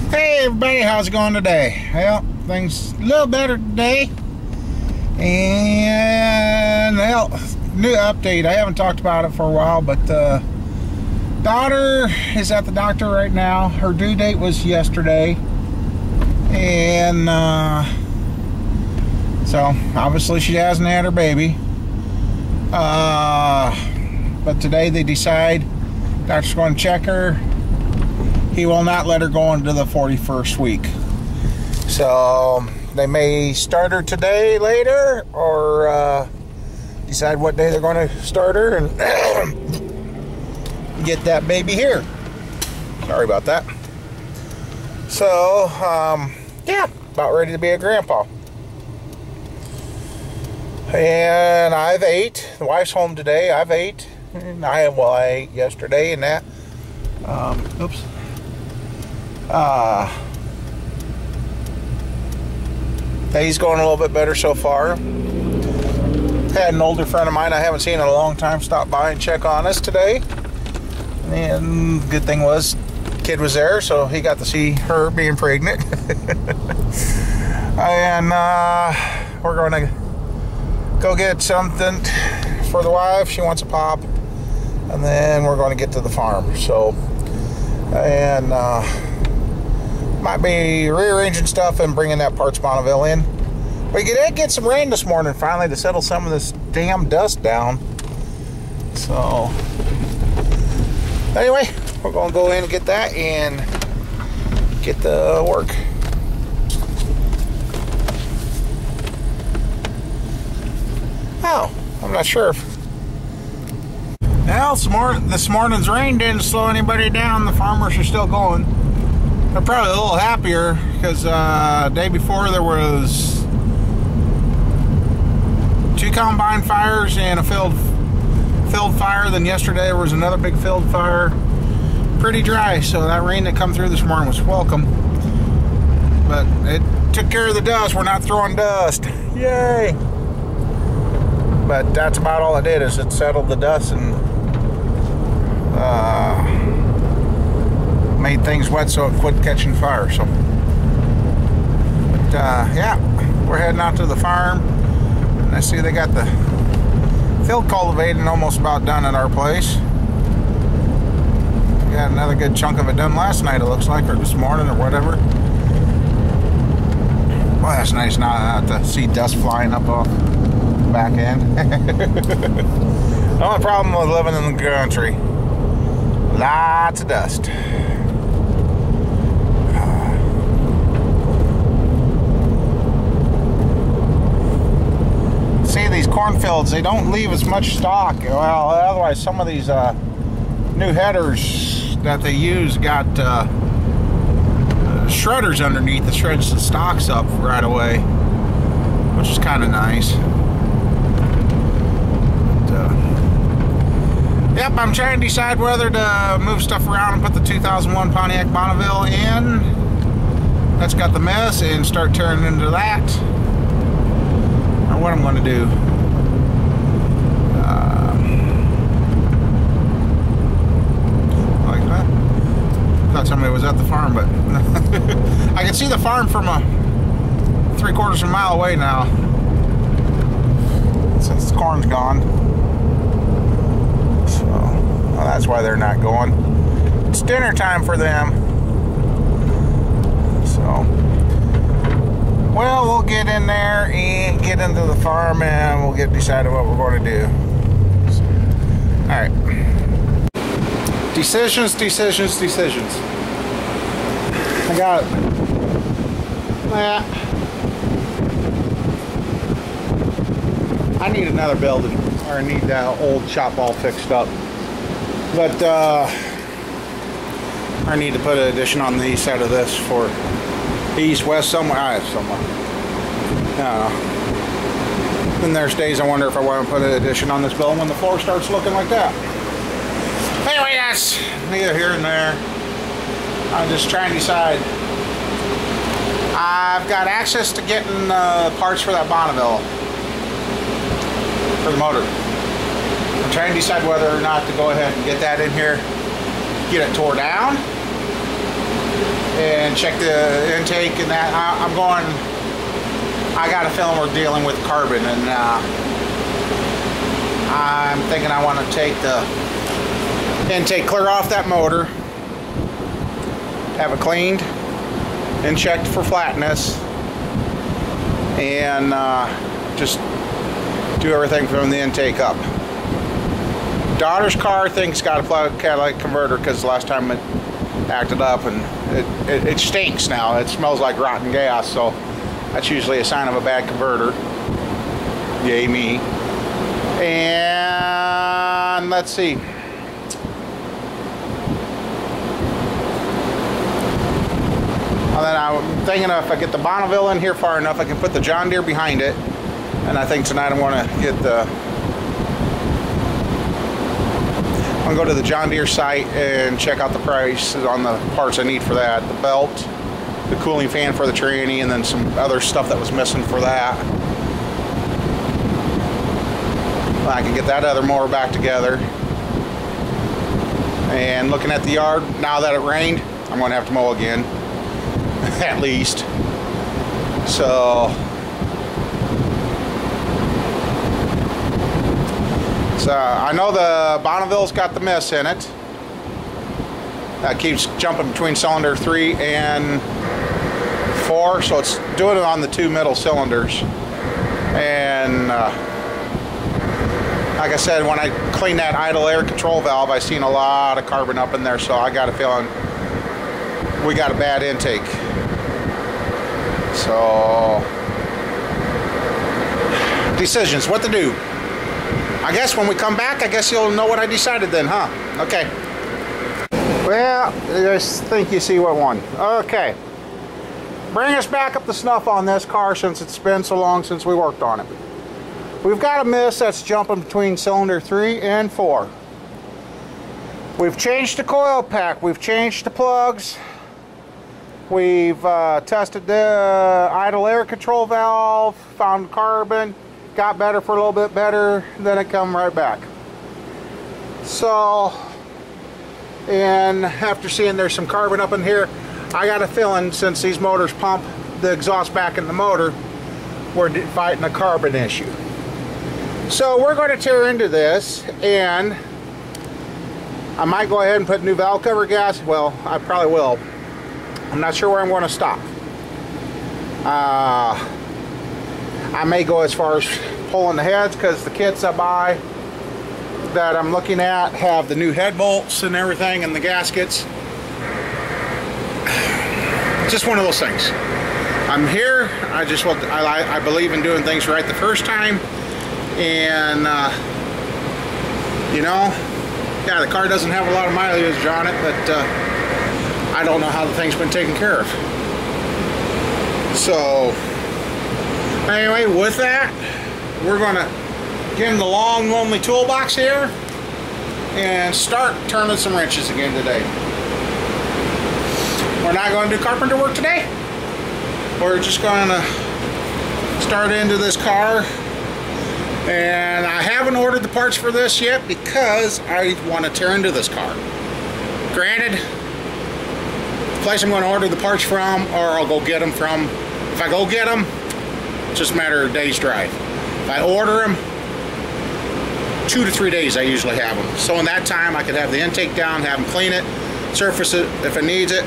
Hey everybody, how's it going today? Well, things a little better today. And well, new update. I haven't talked about it for a while, but daughter is at the doctor right now. Her due date was yesterday. And so obviously she hasn't had her baby. But today they decide doctor's going to check her. He will not let her go into the 41st week. So they may start her today, later, or decide what day they're going to start her and get that baby here. Sorry about that. So, yeah, about ready to be a grandpa. And I've ate. The wife's home today. I've ate. And I ate yesterday and that. Oops. Day's going a little bit better so far. Had an older friend of mine I haven't seen in a long time stop by and check on us today. And good thing was, kid was there, so he got to see her being pregnant. And we're going to go get something for the wife. She wants a pop. And then we're going to get to the farm. So, and might be rearranging stuff and bringing that parts Bonneville in. We did get some rain this morning finally to settle some of this damn dust down. So anyway, we're going to go in and get that and get the work. Oh, I'm not sure if... Well, this morning's rain didn't slow anybody down. The farmers are still going. They're probably a little happier because the day before there was 2 combine fires and a field fire. Then yesterday there was another big field fire. Pretty dry, so that rain that come through this morning was welcome. But it took care of the dust. We're not throwing dust. Yay! But that's about all it did, is it settled the dust and made things wet so it quit catching fire. So, but yeah, we're heading out to the farm. And I see they got the field cultivating almost about done at our place. We got another good chunk of it done last night, it looks like, or this morning, or whatever. Well, that's nice not to see dust flying up off the back end. The only problem with living in the country, lots of dust. See, these cornfields, they don't leave as much stock. Well, otherwise some of these new headers that they use got shredders underneath that shreds the stalks up right away, which is kind of nice. Yep, I'm trying to decide whether to move stuff around and put the 2001 Pontiac Bonneville in. That's got the mess, and start turning into that. Or what I'm going to do. Like that. Thought somebody was at the farm, but I can see the farm from a 3/4 of a mile away now, since the corn's gone. So, well, that's why they're not going. It's dinner time for them. So, well, we'll get in there and get into the farm, and we'll get decided what we're going to do. So, all right. Decisions. I got that. I need another building, or I need that old shop all fixed up. But I need to put an addition on the east side of this for east, west, somewhere. I don't know. Then there's days I wonder if I want to put an addition on this building when the floor starts looking like that. Anyway, that's neither here nor there. I'm just trying to decide. I've got access to getting parts for that Bonneville for the motor. I'm trying to decide whether or not to go ahead and get that in here, get it tore down, and check the intake and that. I got a feeling we're dealing with carbon, and I'm thinking I want to take the intake clear off that motor, have it cleaned and checked for flatness, and just do everything from the intake up. Daughter's car thinks got a catalytic converter because the last time it acted up, and it stinks now. It smells like rotten gas, so that's usually a sign of a bad converter. Yay me. And let's see. And then I'm thinking if I get the Bonneville in here far enough, I can put the John Deere behind it. And I think tonight I'm going to get I'm going to go to the John Deere site and check out the prices on the parts I need for that. The belt, the cooling fan for the tranny, and then some other stuff that was missing for that. I can get that other mower back together. And looking at the yard, now that it rained, I'm going to have to mow again. At least. So I know the Bonneville's got the miss in it. That keeps jumping between cylinder 3 and 4, so it's doing it on the 2 middle cylinders. And like I said, when I cleaned that idle air control valve, I seen a lot of carbon up in there, so I got a feeling we got a bad intake. So, decisions, what to do. I guess when we come back, I guess you'll know what I decided then, huh? Okay. Well, I think you see what one. Okay. Bring us back up to snuff on this car since it's been so long since we worked on it. We've got a miss that's jumping between cylinder 3 and 4. We've changed the coil pack. We've changed the plugs. We've tested the idle air control valve, found carbon, got better for a little bit better, then it come right back. So, and after seeing there's some carbon up in here, I got a feeling since these motors pump the exhaust back in the motor, we're fighting a carbon issue. So we're going to tear into this, and I might go ahead and put new valve cover gas. Well, I probably will. I'm not sure where I'm going to stop. I may go as far as pulling the heads, because the kits I buy that I'm looking at have the new head bolts and everything and the gaskets. Just one of those things. I'm here. I believe in doing things right the first time, and you know, yeah, the car doesn't have a lot of mileage on it, but I don't know how the thing's been taken care of. So anyway, with that, we're gonna get in the long, lonely toolbox here and start turning some wrenches again today. We're not going to do carpenter work today. We're just going to start into this car, and I haven't ordered the parts for this yet because I want to tear into this car. Granted, the place I'm going to order the parts from, or I'll go get them from, if I go get them, it's just a matter of a day's drive. If I order them, 2 to 3 days I usually have them. So in that time I could have the intake down, have them clean it, surface it if it needs it,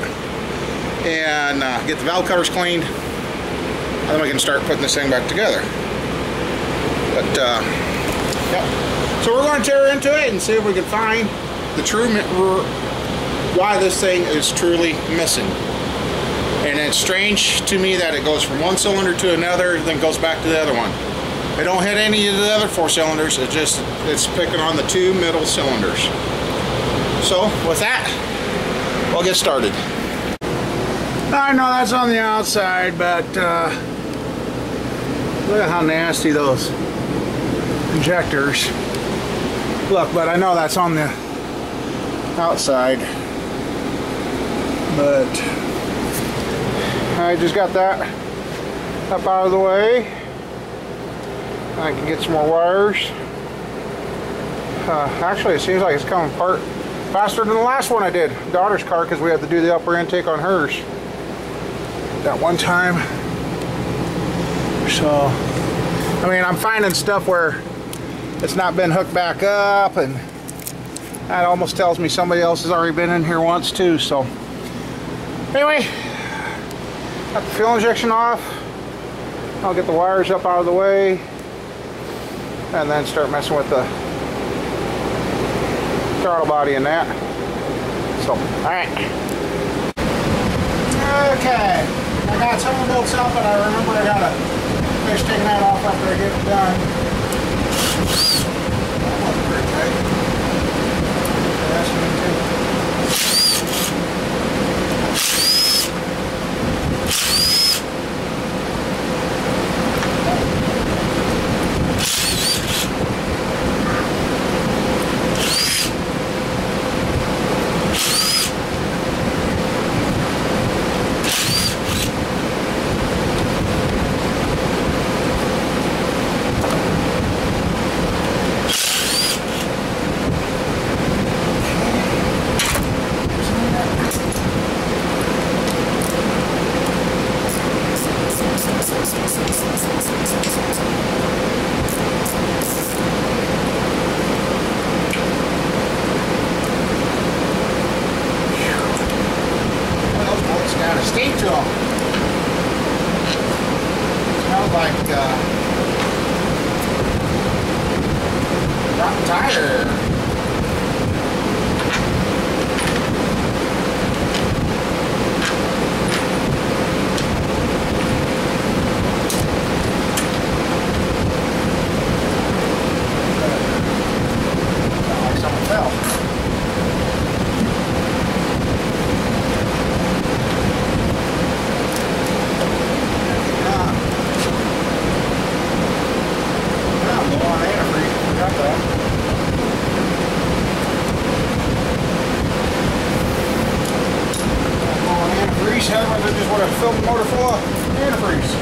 and get the valve covers cleaned, and then we can start putting this thing back together. But yeah, so we're going to tear into it and see if we can find the true why this thing is truly missing. And it's strange to me that it goes from one cylinder to another, then goes back to the other one. It don't hit any of the other 4 cylinders. It's picking on the 2 middle cylinders. So with that, we'll get started. I know that's on the outside, but look at how nasty those injectors look. But I know that's on the outside. But I just got that up out of the way. I can get some more wires. Actually, it seems like it's coming apart faster than the last one I did. Daughter's car, because we had to do the upper intake on hers. that one time. So, I mean, I'm finding stuff where it's not been hooked back up, and that almost tells me somebody else has already been in here once too. So, anyway, got the fuel injection off. I'll get the wires up out of the way, and then start messing with the throttle body and that. So, alright. Okay. I got some of the bolts out, but I remember I gotta finish taking that off after I get it done. That wasn't very tight. That's one too. State to them. Smells like rotten tire. Sounds like someone fell. Otherwise I just would have filled the motor full of antifreeze.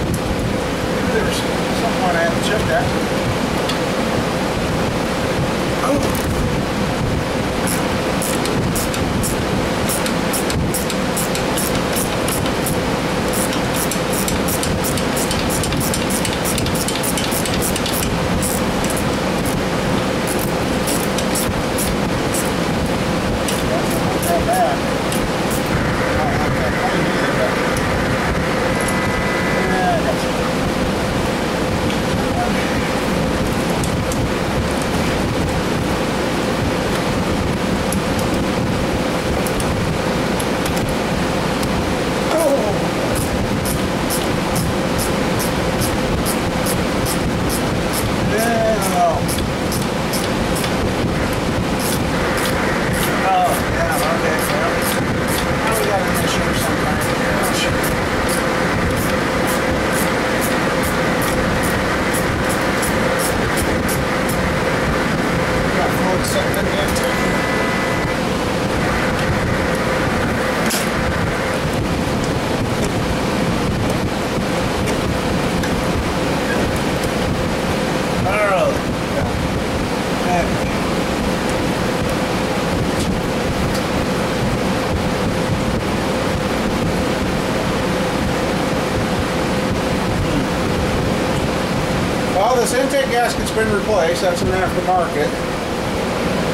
There's something I haven't checked that. Oh. That's not bad. Well, this intake gasket's been replaced. That's an aftermarket.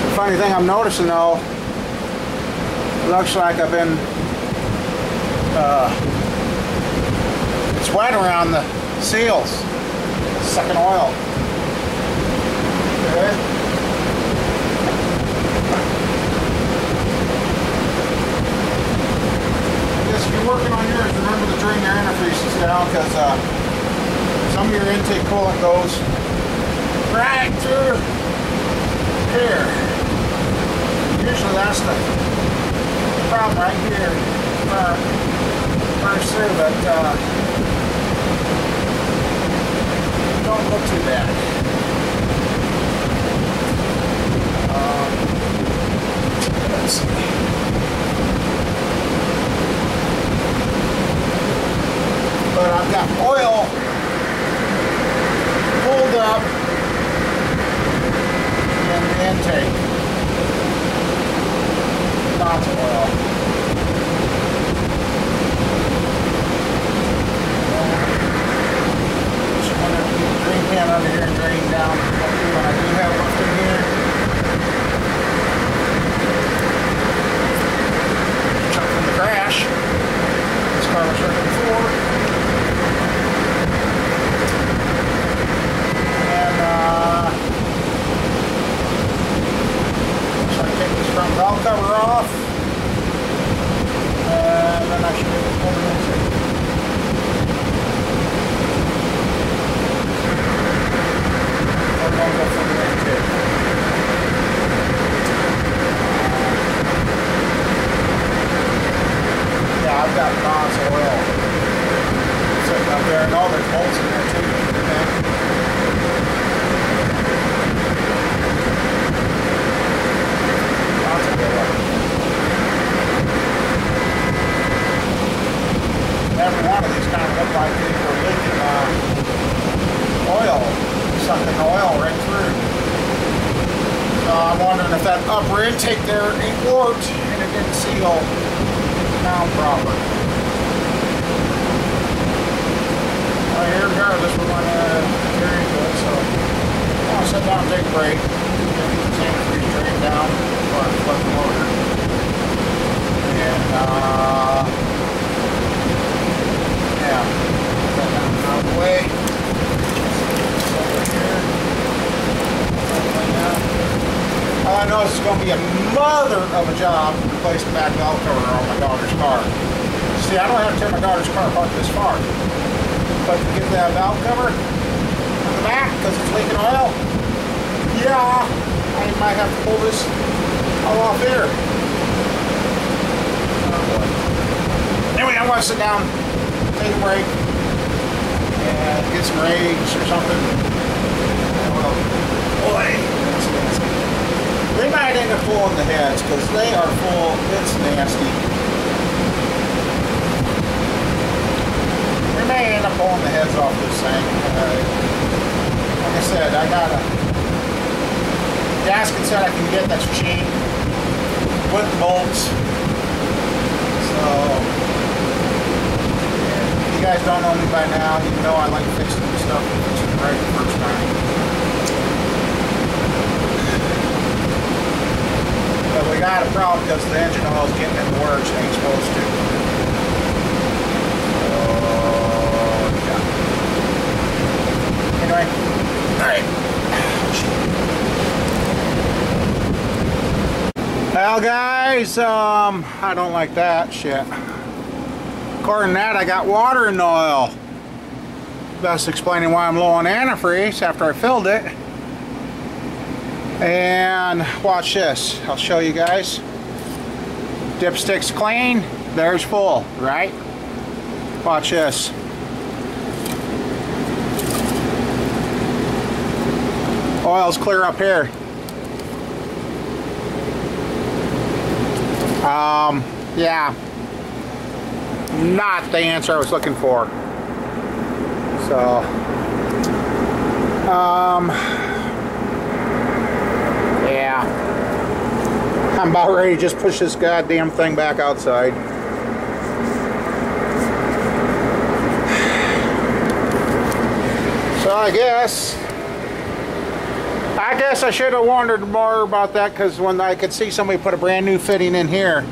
The funny thing I'm noticing though, it looks like I've been it's wet around the seals, sucking oil. Okay. I guess if you're working on yours, remember to drain your antifreezes down, because some of your intake coolant goes right through here. Usually that's the problem right here. Burns through, but don't look too bad. Let's see. But I've got oil pulled up in the intake. Lots of oil. got lots of oil sitting up there. And all there's bolts in there too. Lots of oil. Every one of these kind of look like they were leaking oil, sucking oil right through. So I'm wondering if that upper intake there ain't warped and it didn't seal down proper. Well, here we go. This one went very good, so I'll sit down and take a break. Get the sand freeze drain down before I flip the motor. And yeah, put that out of the way. Over here. All I know is it's going to be a mother of a job to replace the back valve cover on my daughter's car. See, I don't have to turn my daughter's car apart this far. But to get that valve cover on the back because it's leaking oil, yeah, I might have to pull this all off here. Anyway, I'm going to sit down, take a break, and get some rage or something. Boy, they might end up pulling the heads because they are full. It's nasty. We may end up pulling the heads off this thing. Like I said, I got a gasket set I can get that's cheap with bolts. So, if you guys don't know me by now, you know I like fixing stuff right the first time. But we got a problem because the engine oil is getting in the works and ain't supposed to. Yeah. Anyway, alright. Well guys, I don't like that shit. According to that, I got water in the oil. Thus explaining why I'm low on antifreeze after I filled it. And watch this, I'll show you guys. Dipstick's clean, there's full, right? Watch this. Oil's clear up here. Yeah. Not the answer I was looking for. So, yeah, I'm about ready to just push this goddamn thing back outside. So I guess I should have wondered more about that, because when I could see somebody put a brand new fitting in here,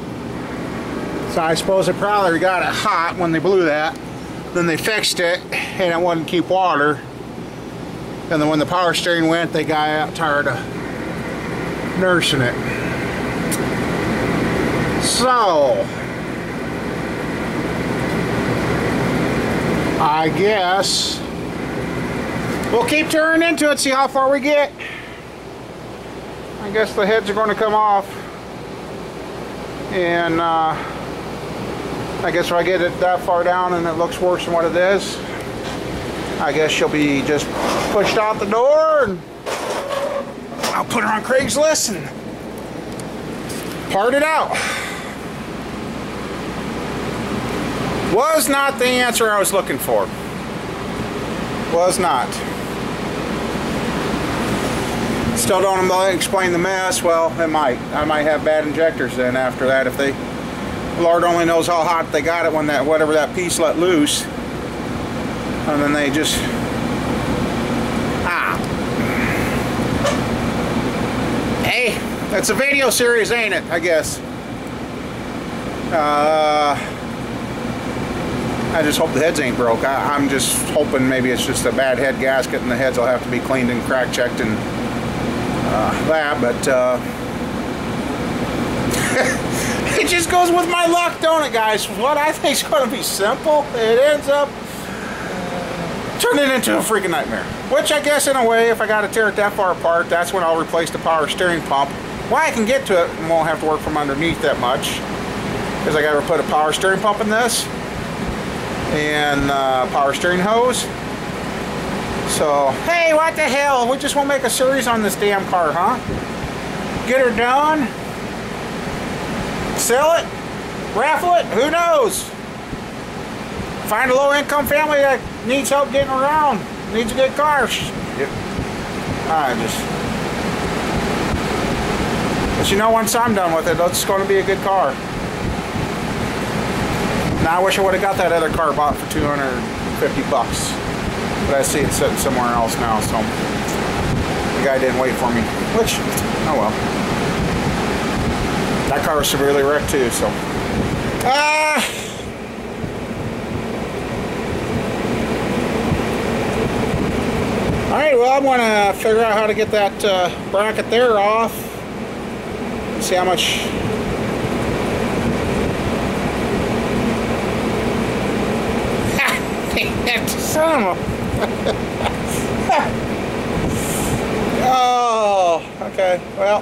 so I suppose they probably got it hot when they blew that. Then they fixed it and it wouldn't keep water. And then when the power steering went, they got tired of nursing it. So I guess we'll keep turning into it, see how far we get. I guess the heads are going to come off. And I guess if I get it that far down and it looks worse than what it is, I guess she'll be just pushed out the door, and I'll put her on Craigslist and part it out. Was not the answer I was looking for. Was not. Still don't explain the mess. Well, it might. I might have bad injectors then after that if they... Lord only knows how hot they got it when that whatever that piece let loose, and then they just hey, it's a video series, ain't it? I guess. I just hope the heads ain't broke. I'm just hoping maybe it's just a bad head gasket and the heads will have to be cleaned and crack checked and that, but it just goes with my luck, don't it, guys? What I think is going to be simple, it ends up turning into a freaking nightmare. Which I guess in a way, if I got to tear it that far apart, that's when I'll replace the power steering pump. Why I can get to it and won't have to work from underneath that much. because I got to put a power steering pump in this and power steering hose. So, hey, what the hell? We just want to make a series on this damn car, huh? Get her done, sell it, raffle it, who knows? Find a low-income family that needs help getting around, needs a good car. Yep. But you know, once I'm done with it, it's going to be a good car. Now, I wish I would have got that other car bought for $250, but I see it sitting somewhere else now, so the guy didn't wait for me, which, oh well. That car was severely wrecked too, so. Alright, well, I'm going to figure out how to get that bracket there off. See how much. Son of a. Oh, okay, well.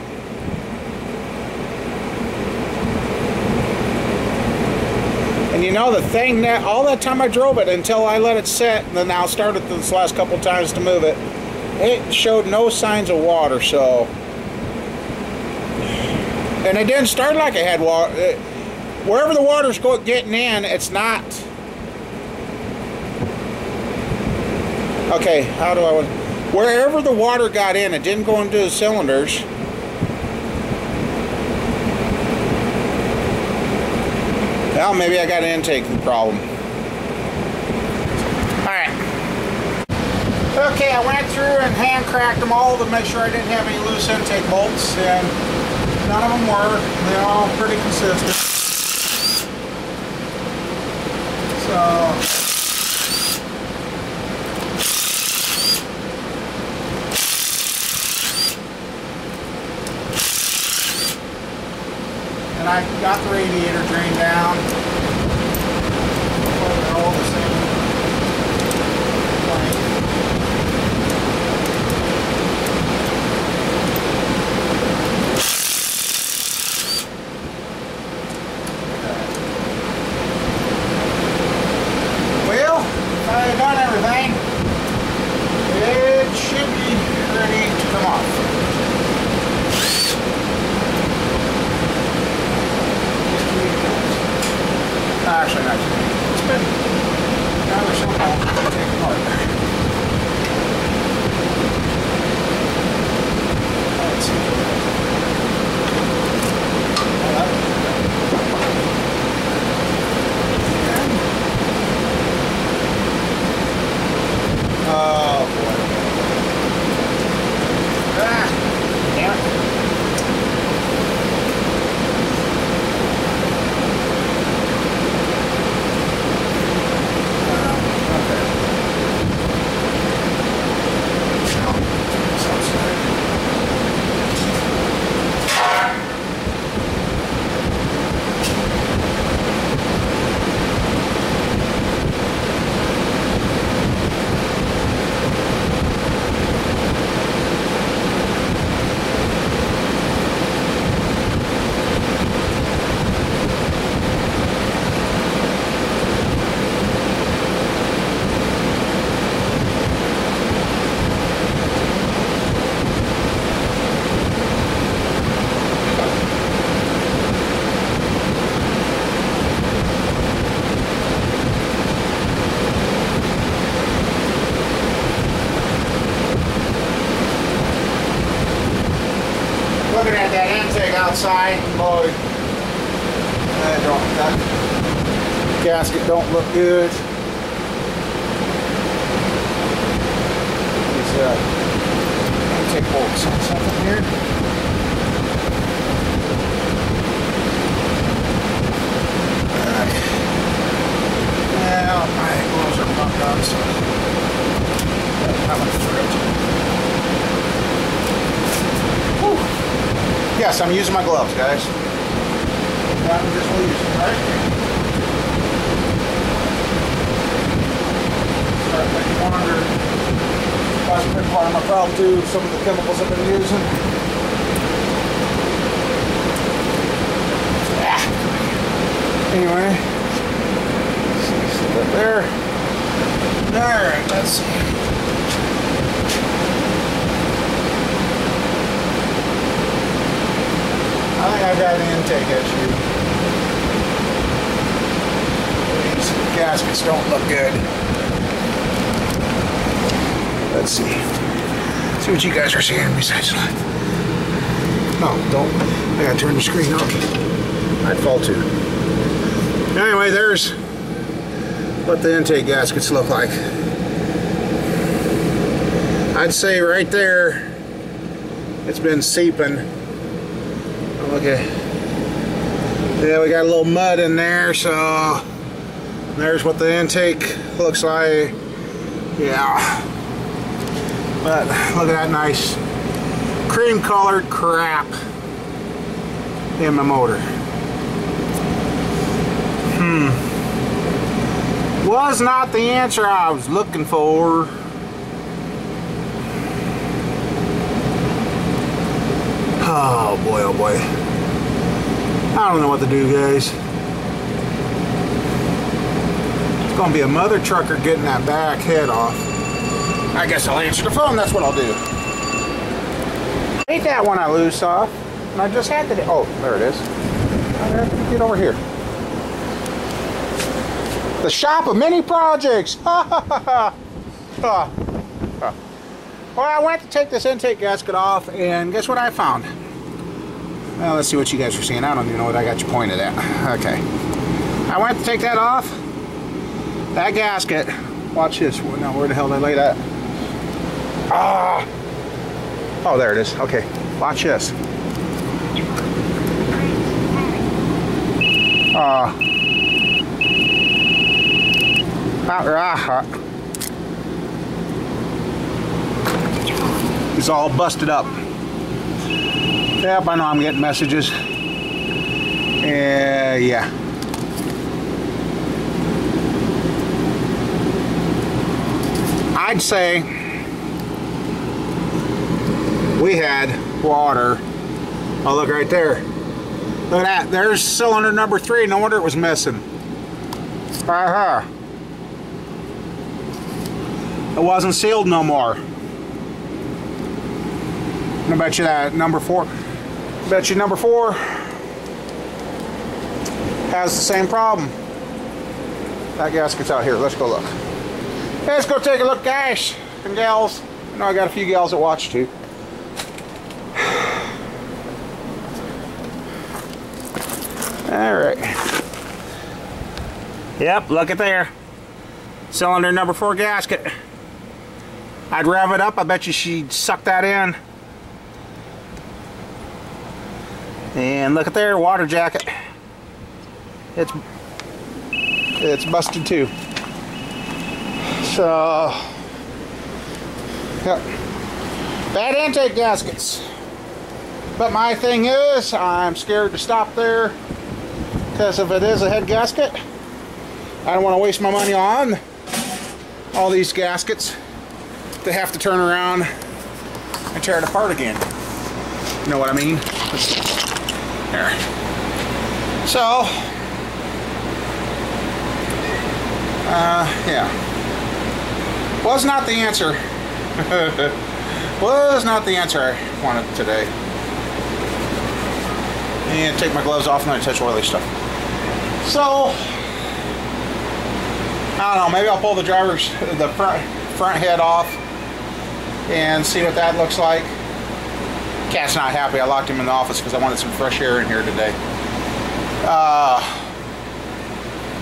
And you know the thing, that all that time I drove it until I let it set, and then now started this last couple times to move it, it showed no signs of water, so. And it didn't start like it had water. Wherever the water's getting in, it's not. Okay, how do I? Wherever the water got in, it didn't go into the cylinders. Well, maybe I got an intake problem. Alright. Okay, I went through and hand cracked them all to make sure I didn't have any loose intake bolts, and none of them were. They're all pretty consistent. So. And I got the radiator drain down. They're all the same. Well, if I had done everything, it should be ready to come off. Actually, not today. It's been rather simple to take apart. Let's see. Oh boy. Ah, damn it. Looking at that intake outside, boy, that gasket don't look good. These intake bolts on something here. Well, my gloves are pumped on, so I'm going to throw it. Yes, I'm using my gloves, guys. I'm just using them, right? Start making wonder. That's a big part of my problem too. Some of the chemicals I've been using. Anyway, sit there. Alright, let's see. I think I've got an intake issue. These gaskets don't look good. Let's see. See what you guys are seeing besides that. Oh, don't. I gotta turn the screen off. I'd fall too. Anyway, there's what the intake gaskets look like. I'd say right there, it's been seeping. Okay. Yeah, we got a little mud in there, so there's what the intake looks like. Yeah. But look at that nice cream colored crap in my motor. Was not the answer I was looking for. Oh boy, oh boy. I don't know what to do, guys. It's gonna be a mother trucker getting that back head off. I guess I'll answer the phone, that's what I'll do. Ain't that one I loose off? And I just had to, oh, there it is. Get over here. The shop of many projects. Well, I went to take this intake gasket off, and guess what I found? Well, let's see what you guys are seeing. I don't even know what I got you pointed at. Okay. I went to take that off. That gasket. Watch this. Now, where the hell did I lay that? Ah. Oh, there it is. Okay. Watch this. It's all busted up. Yep, I know I'm getting messages. Yeah. I'd say we had water. Oh, look right there. Look at that. There's cylinder number 3. No wonder it was missing. It wasn't sealed no more. I bet you that number 4. Bet you number 4 has the same problem. That gasket's out here. Let's go look. Let's go take a look, guys and gals. I know I got a few gals that watch too. All right. Yep, look at there. Cylinder number 4 gasket. I'd rev it up. I bet you she'd suck that in. And look at there, water jacket. It's busted too. So, yep. Bad intake gaskets. But my thing is, I'm scared to stop there because if it is a head gasket, I don't want to waste my money on all these gaskets to have to turn around and tear it apart again. You know what I mean? There. So, yeah. Was not the answer. Was not the answer I wanted today. And take my gloves off and I touch oily stuff. So, I don't know, maybe I'll pull the front head off and see what that looks like. Cat's not happy. I locked him in the office because I wanted some fresh air in here today.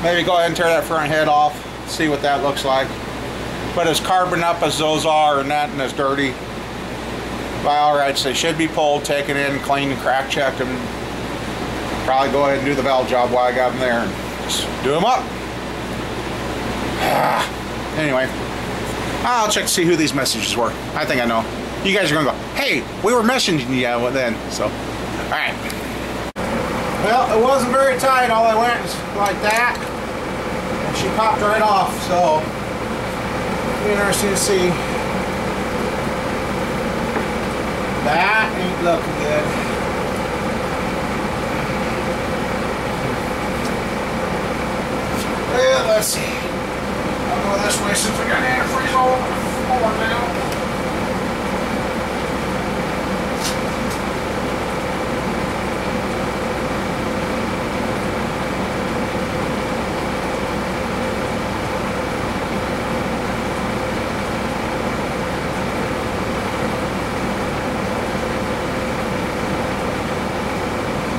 Maybe go ahead and tear that front head off, see what that looks like. But as carbon up as those are and that and as dirty, by all rights, they should be pulled, taken in, cleaned, and crack checked, and probably go ahead and do the valve job while I got them there and just do them up. Anyway, I'll check to see who these messages were. I think I know. You guys are going to go, hey, we were messaging you then. So, all right. Well, it wasn't very tight. All I went was like that. And she popped right off. So, it'll be interesting to see. That ain't looking good. let's see. I'll go this way since we got antifreeze all over the floor now.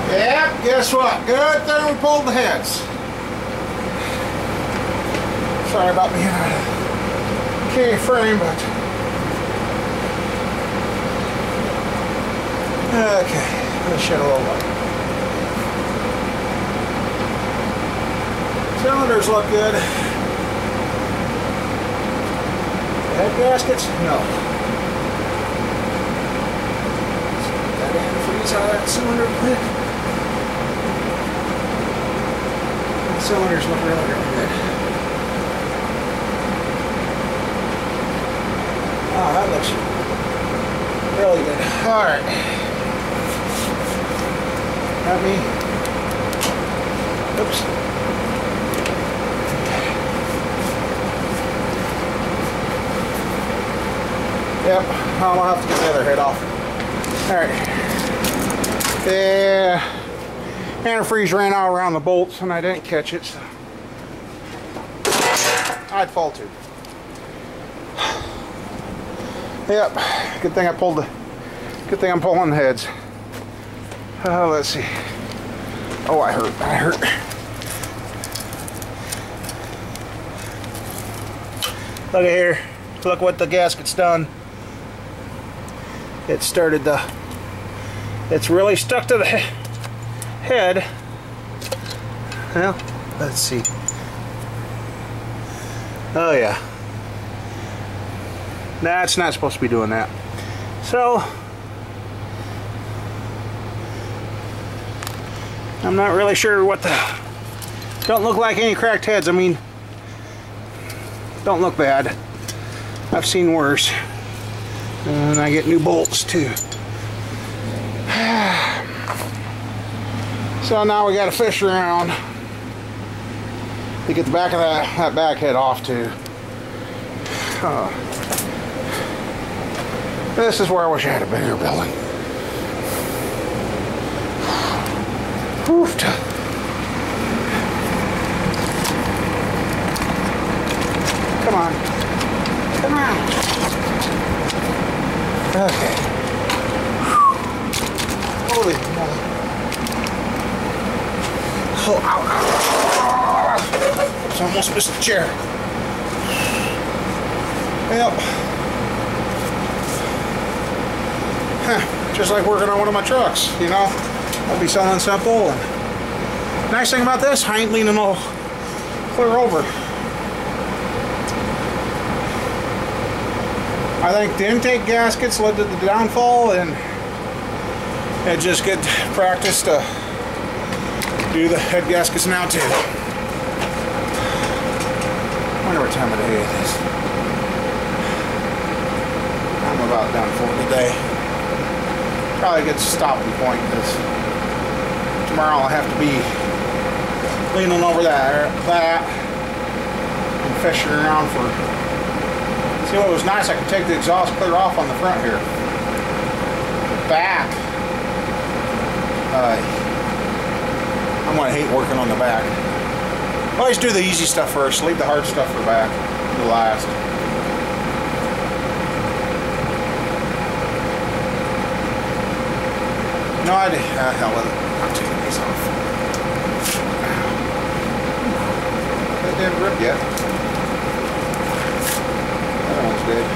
Yep, guess what? Good thing we pulled the heads. Sorry about being out of K-frame, but okay, let's shed a little light. Cylinders look good. Head gaskets? No. That antifreeze out of that cylinder quick. Cylinders look really, really good. Oh, that looks really good. Alright. Got me. Oops. Yep, I'll have to get the other head off. Alright. Yeah. Antifreeze ran out around the bolts and I didn't catch it, so I'd fall too. Yep, good thing I'm pulling the heads. Let's see. Oh, I hurt. Look at here. Look what the gasket's done. It started the, it's really stuck to the head. Well, let's see. Oh yeah. That's not supposed to be doing that. So I'm not really sure what the, don't look like any cracked heads. I mean, don't look bad. I've seen worse. And I get new bolts too. So now we got to fish around to get the back of that back head off too. This is where I wish I had a bigger building. Oof. Come on. Come on. Okay. Holy moly. Oh, ow, ow. It's almost missed the chair. Yep. Huh. Just like working on one of my trucks, you know. I'll be selling simple. And nice thing about this, I ain't leaning all clear over. I think the intake gaskets led to the downfall, and it's just good practice to do the head gaskets now too. Wonder what time of day it is. I'm about done for today. Probably a good stopping point because tomorrow I'll have to be leaning over that and fishing around for. See what was nice? I could take the exhaust clear off on the front here. Back. I'm gonna hate working on the back. Always do the easy stuff first. Leave the hard stuff for back to last. No idea. Hell with it. I'm taking these off. That didn't rip yet. That one's dead.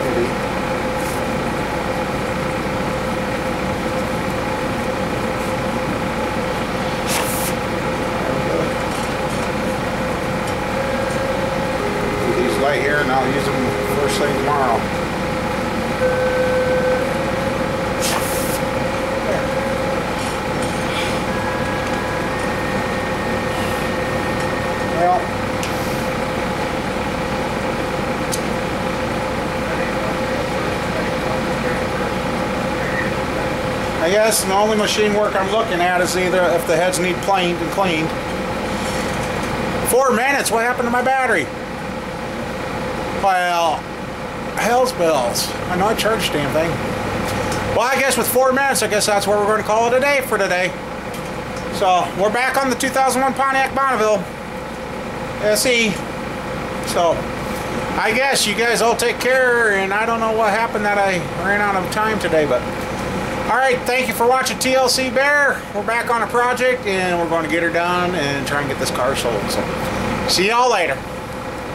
Maybe. Right here, and I'll use them first thing tomorrow. Well, guess the only machine work I'm looking at is either if the heads need planed and cleaned. 4 minutes, what happened to my battery? Well, hell's bells. I know I charged the damn thing. Well, I guess with 4 minutes, I guess that's where we're going to call it a day for today. So, we're back on the 2001 Pontiac Bonneville SE. So, I guess you guys all take care, and I don't know what happened that I ran out of time today, but alright, thank you for watching TLC Bear. We're back on a project, and we're going to get her done and try and get this car sold. So, see y'all later.